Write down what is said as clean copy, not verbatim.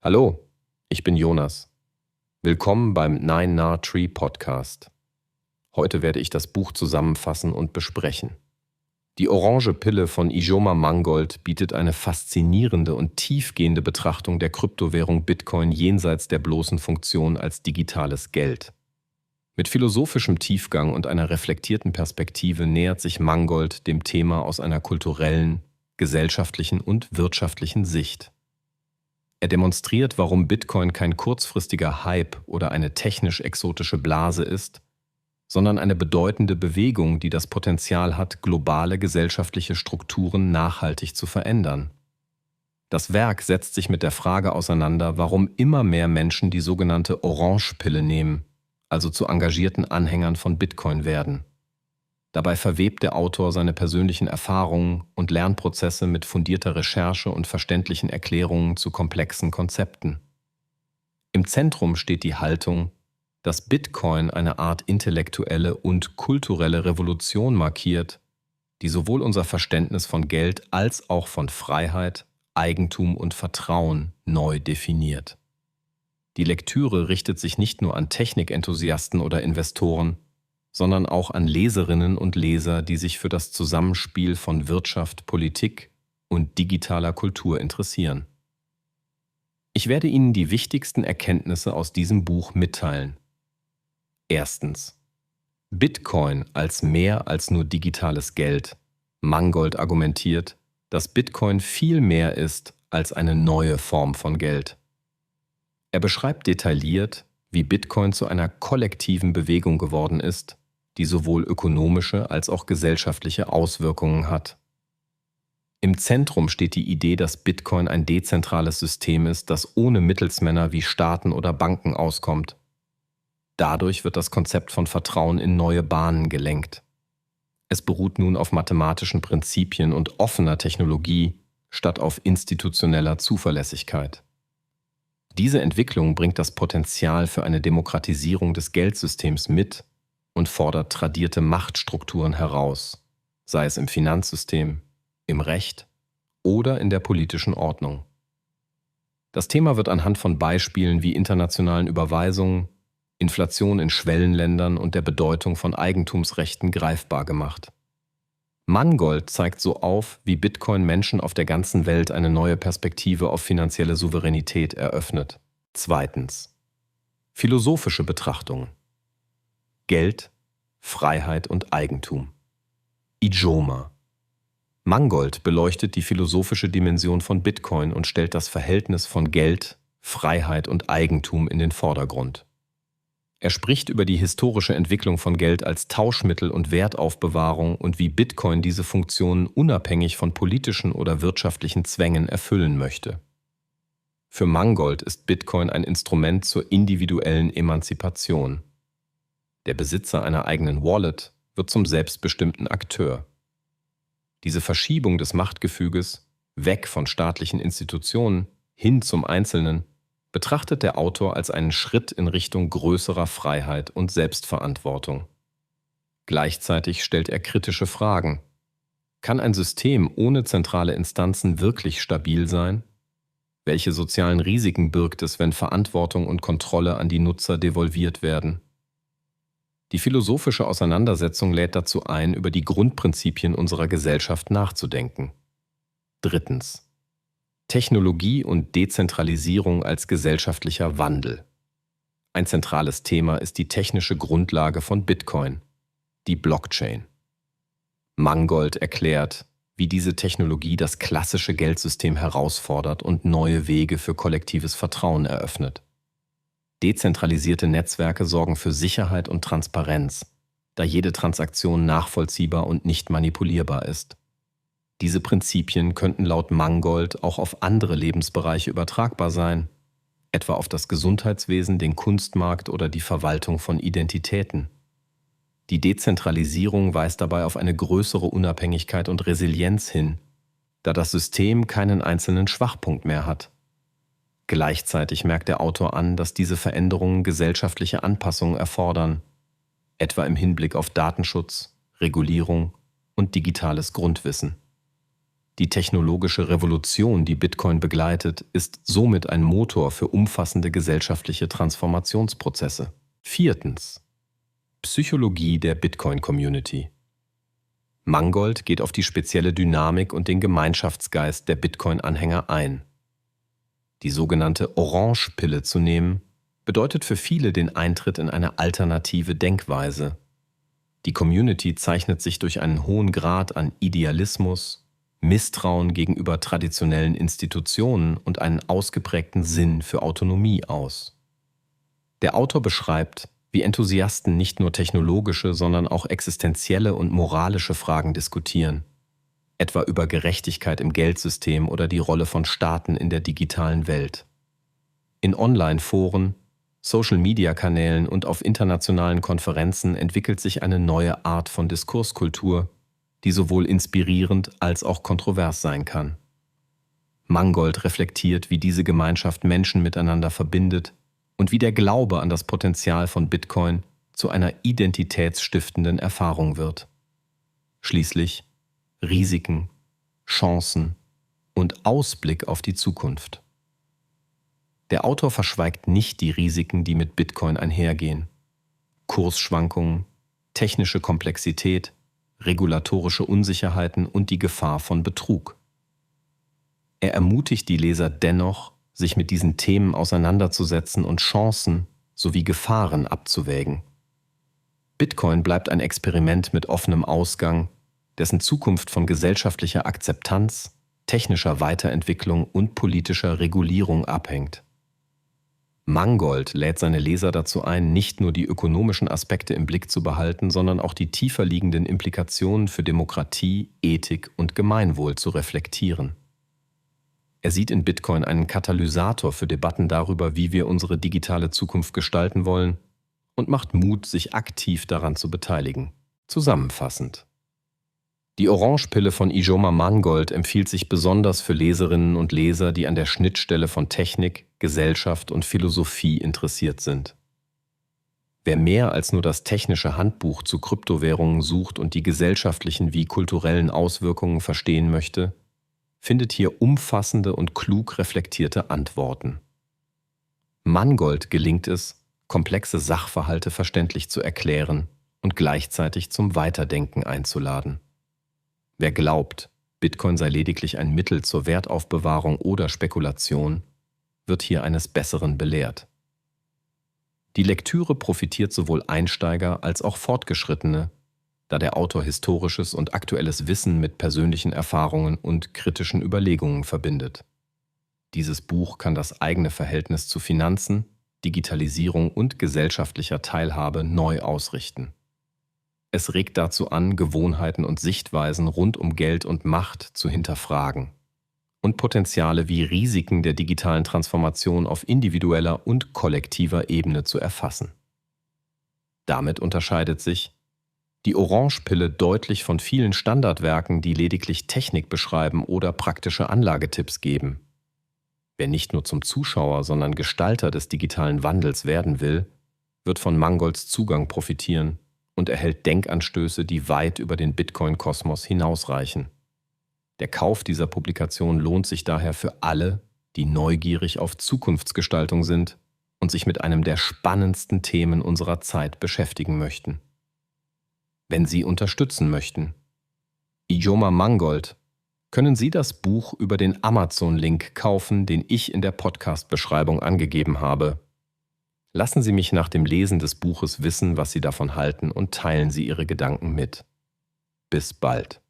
Hallo, ich bin Jonas. Willkommen beim Nine Nar Tree Podcast. Heute werde ich das Buch zusammenfassen und besprechen. Die orange Pille von Ijoma Mangold bietet eine faszinierende und tiefgehende Betrachtung der Kryptowährung Bitcoin jenseits der bloßen Funktion als digitales Geld. Mit philosophischem Tiefgang und einer reflektierten Perspektive nähert sich Mangold dem Thema aus einer kulturellen, gesellschaftlichen und wirtschaftlichen Sicht. Er demonstriert, warum Bitcoin kein kurzfristiger Hype oder eine technisch exotische Blase ist, sondern eine bedeutende Bewegung, die das Potenzial hat, globale gesellschaftliche Strukturen nachhaltig zu verändern. Das Werk setzt sich mit der Frage auseinander, warum immer mehr Menschen die sogenannte Orange-Pille nehmen, also zu engagierten Anhängern von Bitcoin werden. Dabei verwebt der Autor seine persönlichen Erfahrungen und Lernprozesse mit fundierter Recherche und verständlichen Erklärungen zu komplexen Konzepten. Im Zentrum steht die Haltung, dass Bitcoin eine Art intellektuelle und kulturelle Revolution markiert, die sowohl unser Verständnis von Geld als auch von Freiheit, Eigentum und Vertrauen neu definiert. Die Lektüre richtet sich nicht nur an Technikenthusiasten oder Investoren, sondern auch an Leserinnen und Leser, die sich für das Zusammenspiel von Wirtschaft, Politik und digitaler Kultur interessieren. Ich werde Ihnen die wichtigsten Erkenntnisse aus diesem Buch mitteilen. Erstens. Bitcoin als mehr als nur digitales Geld. Mangold argumentiert, dass Bitcoin viel mehr ist als eine neue Form von Geld. Er beschreibt detailliert, wie Bitcoin zu einer kollektiven Bewegung geworden ist, die sowohl ökonomische als auch gesellschaftliche Auswirkungen hat. Im Zentrum steht die Idee, dass Bitcoin ein dezentrales System ist, das ohne Mittelsmänner wie Staaten oder Banken auskommt. Dadurch wird das Konzept von Vertrauen in neue Bahnen gelenkt. Es beruht nun auf mathematischen Prinzipien und offener Technologie statt auf institutioneller Zuverlässigkeit. Diese Entwicklung bringt das Potenzial für eine Demokratisierung des Geldsystems mit und fordert tradierte Machtstrukturen heraus, sei es im Finanzsystem, im Recht oder in der politischen Ordnung. Das Thema wird anhand von Beispielen wie internationalen Überweisungen, Inflation in Schwellenländern und der Bedeutung von Eigentumsrechten greifbar gemacht. Mangold zeigt so auf, wie Bitcoin Menschen auf der ganzen Welt eine neue Perspektive auf finanzielle Souveränität eröffnet. Zweitens. Philosophische Betrachtungen. Geld, Freiheit und Eigentum. Ijoma. Mangold beleuchtet die philosophische Dimension von Bitcoin und stellt das Verhältnis von Geld, Freiheit und Eigentum in den Vordergrund. Er spricht über die historische Entwicklung von Geld als Tauschmittel und Wertaufbewahrung und wie Bitcoin diese Funktionen unabhängig von politischen oder wirtschaftlichen Zwängen erfüllen möchte. Für Mangold ist Bitcoin ein Instrument zur individuellen Emanzipation. Der Besitzer einer eigenen Wallet wird zum selbstbestimmten Akteur. Diese Verschiebung des Machtgefüges, weg von staatlichen Institutionen hin zum Einzelnen, betrachtet der Autor als einen Schritt in Richtung größerer Freiheit und Selbstverantwortung. Gleichzeitig stellt er kritische Fragen. Kann ein System ohne zentrale Instanzen wirklich stabil sein? Welche sozialen Risiken birgt es, wenn Verantwortung und Kontrolle an die Nutzer devolviert werden? Die philosophische Auseinandersetzung lädt dazu ein, über die Grundprinzipien unserer Gesellschaft nachzudenken. Drittens. Technologie und Dezentralisierung als gesellschaftlicher Wandel. Ein zentrales Thema ist die technische Grundlage von Bitcoin, die Blockchain. Mangold erklärt, wie diese Technologie das klassische Geldsystem herausfordert und neue Wege für kollektives Vertrauen eröffnet. Dezentralisierte Netzwerke sorgen für Sicherheit und Transparenz, da jede Transaktion nachvollziehbar und nicht manipulierbar ist. Diese Prinzipien könnten laut Mangold auch auf andere Lebensbereiche übertragbar sein, etwa auf das Gesundheitswesen, den Kunstmarkt oder die Verwaltung von Identitäten. Die Dezentralisierung weist dabei auf eine größere Unabhängigkeit und Resilienz hin, da das System keinen einzelnen Schwachpunkt mehr hat. Gleichzeitig merkt der Autor an, dass diese Veränderungen gesellschaftliche Anpassungen erfordern, etwa im Hinblick auf Datenschutz, Regulierung und digitales Grundwissen. Die technologische Revolution, die Bitcoin begleitet, ist somit ein Motor für umfassende gesellschaftliche Transformationsprozesse. 4. Psychologie der Bitcoin-Community. Mangold geht auf die spezielle Dynamik und den Gemeinschaftsgeist der Bitcoin-Anhänger ein. Die sogenannte Orange-Pille zu nehmen, bedeutet für viele den Eintritt in eine alternative Denkweise. Die Community zeichnet sich durch einen hohen Grad an Idealismus, Misstrauen gegenüber traditionellen Institutionen und einen ausgeprägten Sinn für Autonomie aus. Der Autor beschreibt, wie Enthusiasten nicht nur technologische, sondern auch existenzielle und moralische Fragen diskutieren, etwa über Gerechtigkeit im Geldsystem oder die Rolle von Staaten in der digitalen Welt. In Online-Foren, Social-Media-Kanälen und auf internationalen Konferenzen entwickelt sich eine neue Art von Diskurskultur, die sowohl inspirierend als auch kontrovers sein kann. Mangold reflektiert, wie diese Gemeinschaft Menschen miteinander verbindet und wie der Glaube an das Potenzial von Bitcoin zu einer identitätsstiftenden Erfahrung wird. Schließlich Risiken, Chancen und Ausblick auf die Zukunft. Der Autor verschweigt nicht die Risiken, die mit Bitcoin einhergehen. Kursschwankungen, technische Komplexität, regulatorische Unsicherheiten und die Gefahr von Betrug. Er ermutigt die Leser dennoch, sich mit diesen Themen auseinanderzusetzen und Chancen sowie Gefahren abzuwägen. Bitcoin bleibt ein Experiment mit offenem Ausgang, dessen Zukunft von gesellschaftlicher Akzeptanz, technischer Weiterentwicklung und politischer Regulierung abhängt. Mangold lädt seine Leser dazu ein, nicht nur die ökonomischen Aspekte im Blick zu behalten, sondern auch die tiefer liegenden Implikationen für Demokratie, Ethik und Gemeinwohl zu reflektieren. Er sieht in Bitcoin einen Katalysator für Debatten darüber, wie wir unsere digitale Zukunft gestalten wollen, und macht Mut, sich aktiv daran zu beteiligen. Zusammenfassend: Die Orange-Pille von Ijoma Mangold empfiehlt sich besonders für Leserinnen und Leser, die an der Schnittstelle von Technik, Gesellschaft und Philosophie interessiert sind. Wer mehr als nur das technische Handbuch zu Kryptowährungen sucht und die gesellschaftlichen wie kulturellen Auswirkungen verstehen möchte, findet hier umfassende und klug reflektierte Antworten. Mangold gelingt es, komplexe Sachverhalte verständlich zu erklären und gleichzeitig zum Weiterdenken einzuladen. Wer glaubt, Bitcoin sei lediglich ein Mittel zur Wertaufbewahrung oder Spekulation, wird hier eines Besseren belehrt. Die Lektüre profitiert sowohl Einsteiger als auch Fortgeschrittene, da der Autor historisches und aktuelles Wissen mit persönlichen Erfahrungen und kritischen Überlegungen verbindet. Dieses Buch kann das eigene Verhältnis zu Finanzen, Digitalisierung und gesellschaftlicher Teilhabe neu ausrichten. Es regt dazu an, Gewohnheiten und Sichtweisen rund um Geld und Macht zu hinterfragen und Potenziale wie Risiken der digitalen Transformation auf individueller und kollektiver Ebene zu erfassen. Damit unterscheidet sich die Orange-Pille deutlich von vielen Standardwerken, die lediglich Technik beschreiben oder praktische Anlagetipps geben. Wer nicht nur zum Zuschauer, sondern Gestalter des digitalen Wandels werden will, wird von Mangolds Zugang profitieren und erhält Denkanstöße, die weit über den Bitcoin-Kosmos hinausreichen. Der Kauf dieser Publikation lohnt sich daher für alle, die neugierig auf Zukunftsgestaltung sind und sich mit einem der spannendsten Themen unserer Zeit beschäftigen möchten. Wenn Sie unterstützen möchten, Ijoma Mangold, können Sie das Buch über den Amazon-Link kaufen, den ich in der Podcast-Beschreibung angegeben habe. Lassen Sie mich nach dem Lesen des Buches wissen, was Sie davon halten, und teilen Sie Ihre Gedanken mit. Bis bald.